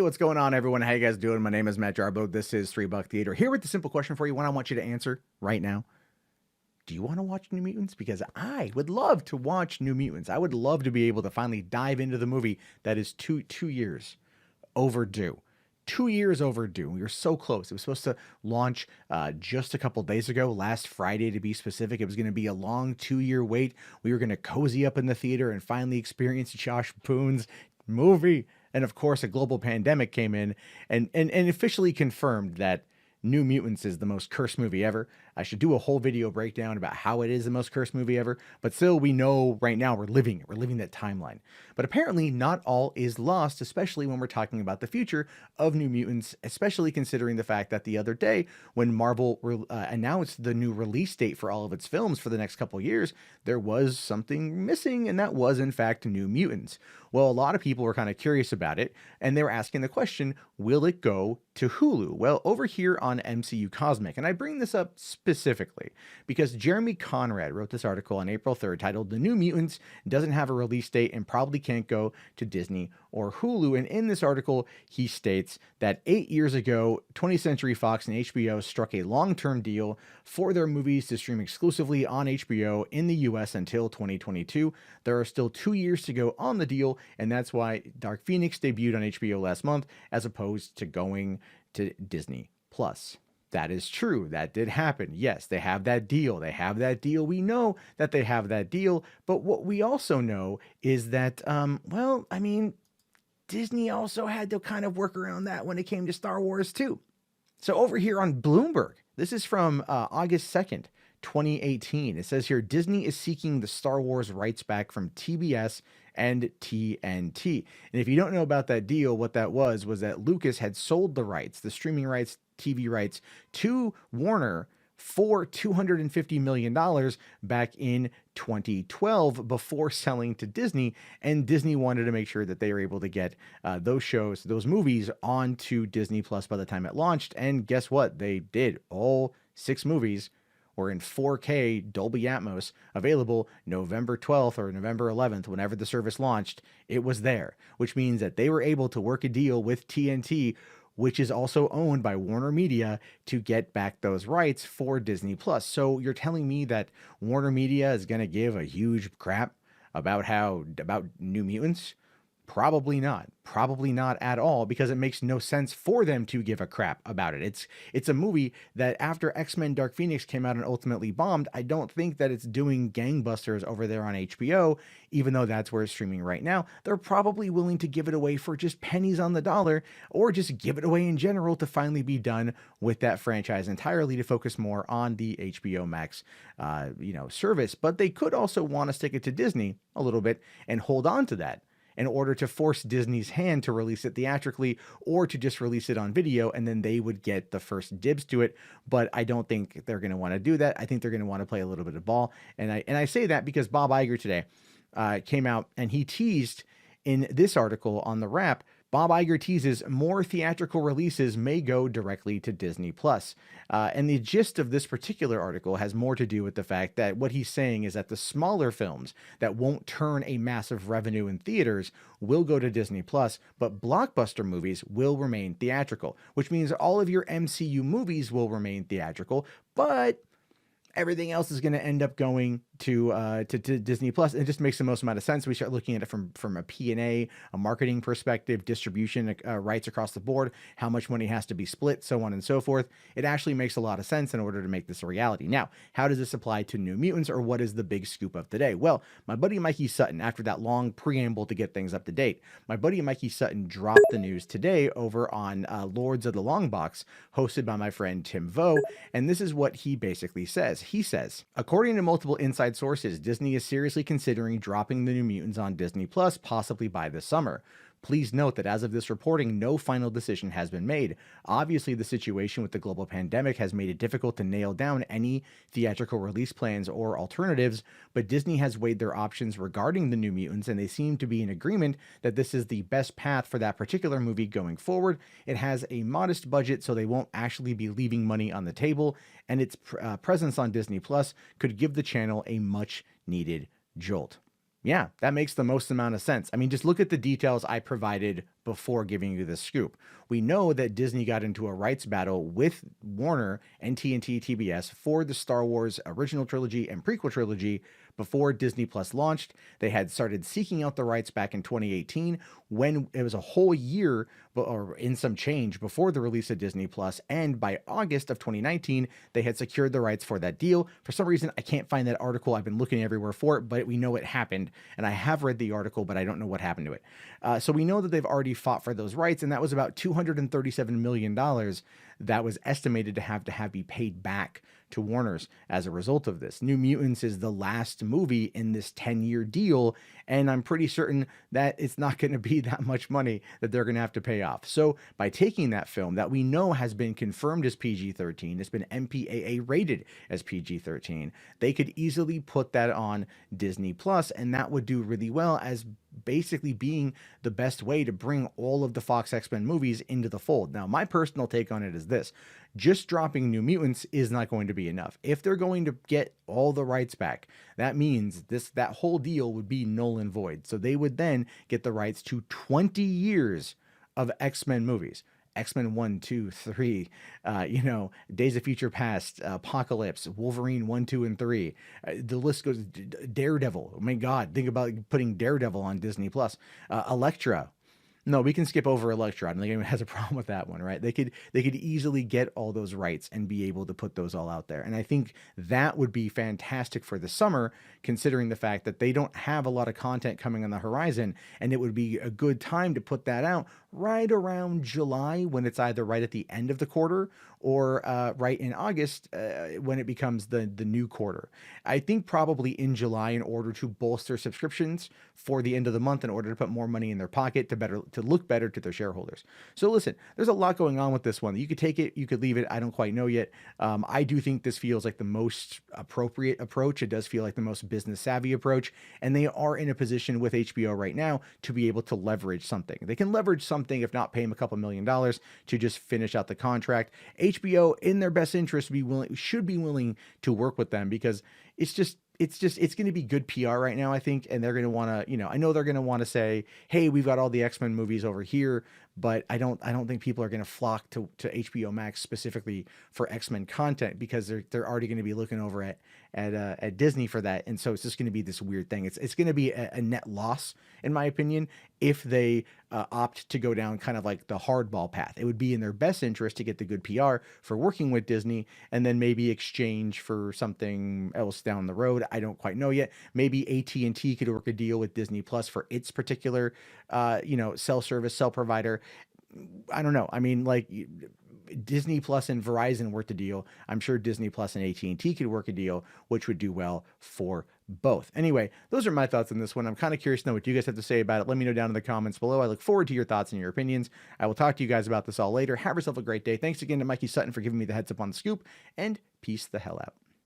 what's going on, everyone? How you guys doing? My name is Matt Jarbo. This is $3 Theater. Here with the simple question for you, one I want you to answer right now. Do you want to watch New Mutants? Because I would love to watch New Mutants. I would love to be able to finally dive into the movie that is two years overdue. 2 years overdue. We were so close. It was supposed to launch just a couple days ago, last Friday to be specific. It was going to be a long 2-year wait. We were going to cozy up in the theater and finally experience Josh Boone's movie. And of course, a global pandemic came in and officially confirmed that New Mutants is the most cursed movie ever. I should do a whole video breakdown about how it is the most cursed movie ever, but still we know right now we're living that timeline. But apparently not all is lost, especially when we're talking about the future of New Mutants, especially considering the fact that the other day when Marvel announced the new release date for all of its films for the next couple years, there was something missing, and that was in fact New Mutants. Well, a lot of people were kind of curious about it, and they were asking the question, will it go to Hulu? Well, over here on MCU Cosmic, and I bring this up specifically because Jeremy Conrad wrote this article on April 3rd titled "The New Mutants Doesn't Have a Release Date and Probably Can't Go to Disney or Hulu." And in this article, he states that 8 years ago, 20th Century Fox and HBO struck a long-term deal for their movies to stream exclusively on HBO in the US until 2022. There are still 2 years to go on the deal, and that's why Dark Phoenix debuted on HBO last month as opposed to going to Disney Plus. That is true. That did happen. Yes, they have that deal. They have that deal. We know that they have that deal. But what we also know is that, Disney also had to kind of work around that when it came to Star Wars too. So over here on Bloomberg, this is from August 2nd, 2018. It says here, Disney is seeking the Star Wars rights back from TBS and TNT. And if you don't know about that deal, what that was that Lucas had sold the rights, the streaming rights, TV rights to Warner for $250 million back in 2012 before selling to Disney. And Disney wanted to make sure that they were able to get those shows, those movies onto Disney Plus by the time it launched. And guess what? They did. All 6 movies were in 4K Dolby Atmos, available November 12th or November 11th, whenever the service launched. It was there, which means that they were able to work a deal with TNT, which is also owned by Warner Media, to get back those rights for Disney Plus. So you're telling me that Warner Media is going to give a huge crap about New Mutants? Probably not. Probably not at all, because it makes no sense for them to give a crap about it. It's a movie that after X-Men Dark Phoenix came out and ultimately bombed, I don't think that it's doing gangbusters over there on HBO, even though that's where it's streaming right now. They're probably willing to give it away for just pennies on the dollar, or just give it away in general to finally be done with that franchise entirely, to focus more on the HBO Max service. But they could also want to stick it to Disney a little bit and hold on to that in order to force Disney's hand to release it theatrically, or to just release it on video, and then they would get the first dibs to it. But I don't think they're going to want to do that. I think they're going to want to play a little bit of ball. And I say that because Bob Iger today came out and he teased in this article on The Wrap. Bob Iger teases more theatrical releases may go directly to Disney Plus. And the gist of this particular article has more to do with the fact that what he's saying is that the smaller films that won't turn a massive revenue in theaters will go to Disney Plus, but blockbuster movies will remain theatrical, which means all of your MCU movies will remain theatrical, but everything else is going to end up going to Disney Plus. It just makes the most amount of sense. We start looking at it from a P&A, a marketing perspective, distribution rights across the board, how much money has to be split, so on and so forth. It actually makes a lot of sense in order to make this a reality. Now, how does this apply to New Mutants, or what is the big scoop of today? Well, my buddy Mikey Sutton, after that long preamble to get things up to date, my buddy Mikey Sutton dropped the news today over on Lords of the Long Box, hosted by my friend Tim Vo, and this is what he basically says. He says, according to multiple inside sources, Disney is seriously considering dropping the New Mutants on Disney Plus, possibly by this summer. Please note that as of this reporting, no final decision has been made. Obviously, the situation with the global pandemic has made it difficult to nail down any theatrical release plans or alternatives, but Disney has weighed their options regarding the New Mutants, and they seem to be in agreement that this is the best path for that particular movie going forward. It has a modest budget, so they won't actually be leaving money on the table, and its presence on Disney Plus could give the channel a much-needed jolt. Yeah, that makes the most amount of sense. I mean, just look at the details I provided before giving you this scoop. We know that Disney got into a rights battle with Warner and TNT TBS for the Star Wars original trilogy and prequel trilogy before Disney Plus launched. They had started seeking out the rights back in 2018, when it was a whole year or in some change before the release of Disney Plus. And by August of 2019, they had secured the rights for that deal. For some reason, I can't find that article. I've been looking everywhere for it, but we know it happened. And I have read the article, but I don't know what happened to it. So we know that they've already fought for those rights, and that was about $237 million that was estimated to have be paid back to Warner's as a result of this. New Mutants is the last movie in this 10-year deal, and I'm pretty certain that it's not going to be that much money that they're going to have to pay off. So by taking that film that we know has been confirmed as PG-13, it's been MPAA rated as PG-13, they could easily put that on Disney Plus, and that would do really well as basically being the best way to bring all of the Fox X-Men movies into the fold. Now, my personal take on it is this: just dropping New Mutants is not going to be enough. If they're going to get all the rights back, that means that whole deal would be null and void. So they would then get the rights to 20 years of X-Men movies. X-Men 1, 2, 3, Days of Future Past, Apocalypse, Wolverine 1, 2, and 3. The list goes. Daredevil. Oh my God, think about putting Daredevil on Disney Plus. Elektra. No, we can skip over Elektra. I don't think anyone has a problem with that one, right? They could easily get all those rights and be able to put those all out there. And I think that would be fantastic for the summer, considering the fact that they don't have a lot of content coming on the horizon. And it would be a good time to put that out right around July, when it's either right at the end of the quarter or right in August when it becomes the new quarter. I think probably in July, in order to bolster subscriptions for the end of the month, in order to put more money in their pocket to look better to their shareholders. So listen, there's a lot going on with this one. You could take it, you could leave it. I don't quite know yet. I do think this feels like the most appropriate approach. It does feel like the most business savvy approach, and they are in a position with HBO right now to be able to leverage something. They can leverage something, if not pay them a couple $1 million to just finish out the contract. HBO, in their best interest, should be willing to work with them, because it's going to be good PR right now, I think. And they're going to want to, I know they're going to want to say, hey, we've got all the X-Men movies over here, but I don't think people are going to flock to HBO Max specifically for X-Men content, because they're already going to be looking over at Disney for that. And so it's just going to be this weird thing. It's going to be a net loss, in my opinion, if they opt to go down kind of like the hardball path. It would be in their best interest to get the good PR for working with Disney, and then maybe exchange for something else down the road. I don't quite know yet. Maybe AT&T could work a deal with Disney Plus for its particular, cell provider. I don't know. I mean, like, Disney Plus and Verizon worked a deal. I'm sure Disney Plus and AT&T could work a deal, which would do well for both. Anyway, those are my thoughts on this one. I'm kind of curious to know what you guys have to say about it. Let me know down in the comments below. I look forward to your thoughts and your opinions. I will talk to you guys about this all later. Have yourself a great day. Thanks again to Mikey Sutton for giving me the heads up on the scoop, and peace the hell out.